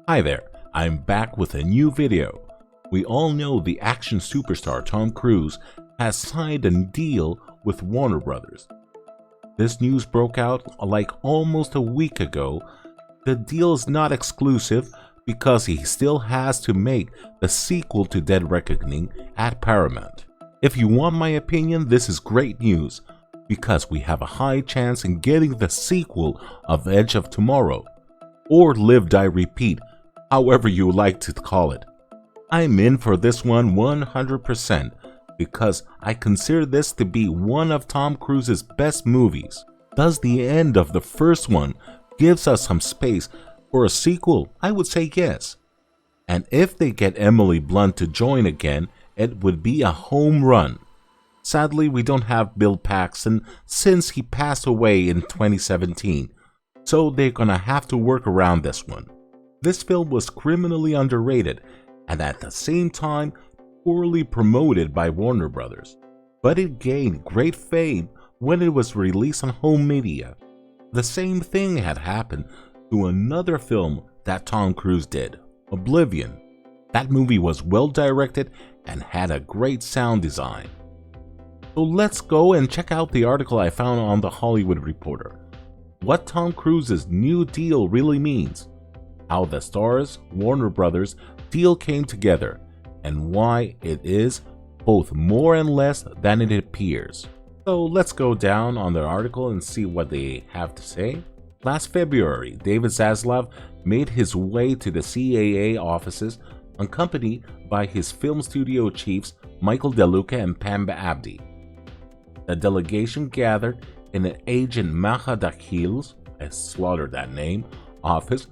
Hi there, I'm back with a new video. We all know the action superstar Tom Cruise has signed a deal with Warner Brothers. This news broke out like almost a week ago. The deal is not exclusive because he still has to make the sequel to Dead Reckoning at Paramount. If you want my opinion, this is great news because we have a high chance in getting the sequel of Edge of Tomorrow, or Live Die Repeat, however you like to call it. I'm in for this one 100% because I consider this to be one of Tom Cruise's best movies. Thus, the end of the first one gives us some space for a sequel. I would say yes. And if they get Emily Blunt to join again, it would be a home run. Sadly, we don't have Bill Paxton since he passed away in 2017, so they're gonna have to work around this one. This film was criminally underrated and at the same time poorly promoted by Warner Brothers, but it gained great fame when it was released on home media. The same thing had happened to another film that Tom Cruise did, Oblivion. That movie was well directed and had a great sound design. So let's go and check out the article I found on The Hollywood Reporter. What Tom Cruise's new deal really means, how the Starz Warner Brothers deal came together, and why it is both more and less than it appears. So let's go down on the article and see what they have to say. Last February, David Zaslav made his way to the CAA offices accompanied by his film studio chiefs Michael DeLuca and Pam Abdi. The delegation gathered in an agent Maha Dakhil's, I slaughtered that name, office,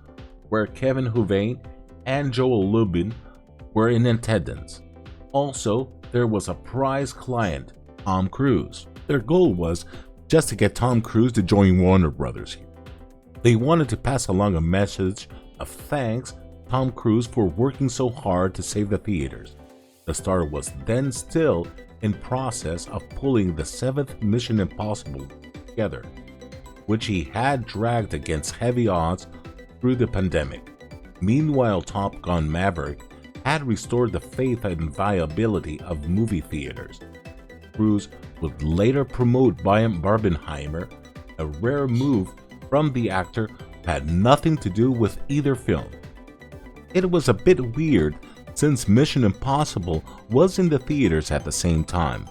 where Kevin Huvane and Joel Lubin were in attendance. Also, there was a prize client, Tom Cruise. Their goal was just to get Tom Cruise to join Warner Brothers here. They wanted to pass along a message of thanks to Tom Cruise for working so hard to save the theaters. The star was then still in process of pulling the 7th Mission Impossible together, which he had dragged against heavy odds through the pandemic. Meanwhile, Top Gun Maverick had restored the faith and viability of movie theaters. Cruise would later promote Barbenheimer, a rare move from the actor who had nothing to do with either film. It was a bit weird since Mission Impossible was in the theaters at the same time.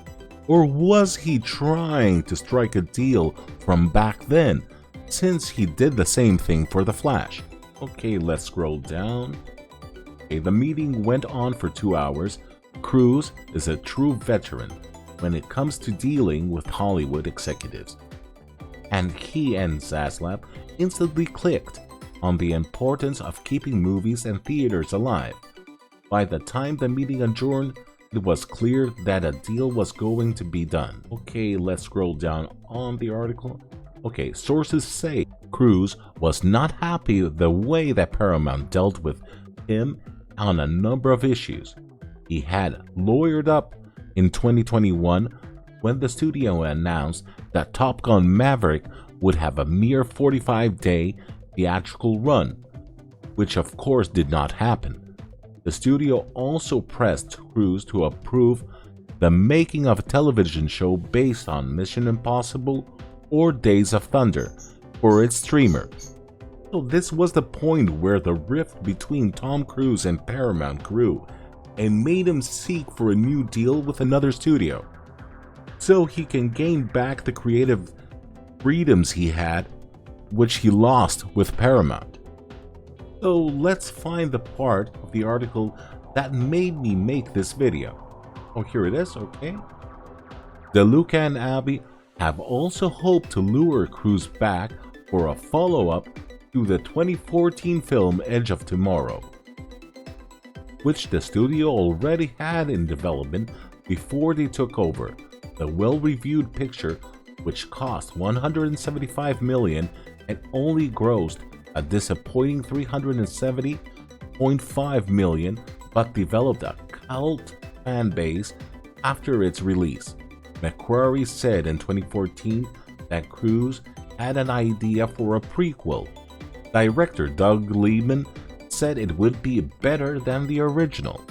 Or was he trying to strike a deal from back then, since he did the same thing for The Flash? Okay, let's scroll down. Okay, the meeting went on for 2 hours. Cruise is a true veteran when it comes to dealing with Hollywood executives, and he and Zaslav instantly clicked on the importance of keeping movies and theaters alive. By the time the meeting adjourned, it was clear that a deal was going to be done. Okay, let's scroll down on the article. Okay, sources say Cruise was not happy with the way that Paramount dealt with him on a number of issues. He had lawyered up in 2021 when the studio announced that Top Gun Maverick would have a mere 45-day theatrical run, which of course did not happen. The studio also pressed Cruise to approve the making of a television show based on Mission Impossible or Days of Thunder for its streamer. So this was the point where the rift between Tom Cruise and Paramount grew and made him seek for a new deal with another studio, so he can gain back the creative freedoms he had, which he lost with Paramount. So let's find the part of the article that made me make this video. Oh, here it is, okay. DeLuca and Abby have also hoped to lure Cruise back for a follow-up to the 2014 film Edge of Tomorrow, which the studio already had in development before they took over. The well-reviewed picture, which cost $175 million and only grossed a disappointing $370.5 million, but developed a cult fan base after its release. McQuarrie said in 2014 that Cruise had an idea for a prequel. Director Doug Liman said it would be better than the original.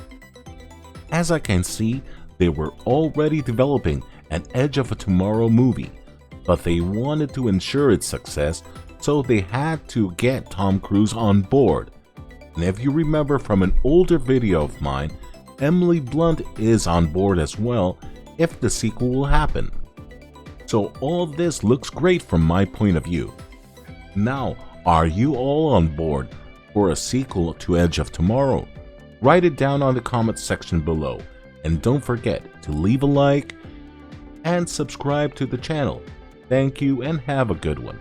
As I can see, they were already developing an Edge of Tomorrow movie, but they wanted to ensure its success, so they had to get Tom Cruise on board. And if you remember from an older video of mine, Emily Blunt is on board as well if the sequel will happen. So all this looks great from my point of view. Now, are you all on board for a sequel to Edge of Tomorrow? Write it down on the comment section below, and don't forget to leave a like and subscribe to the channel. Thank you and have a good one.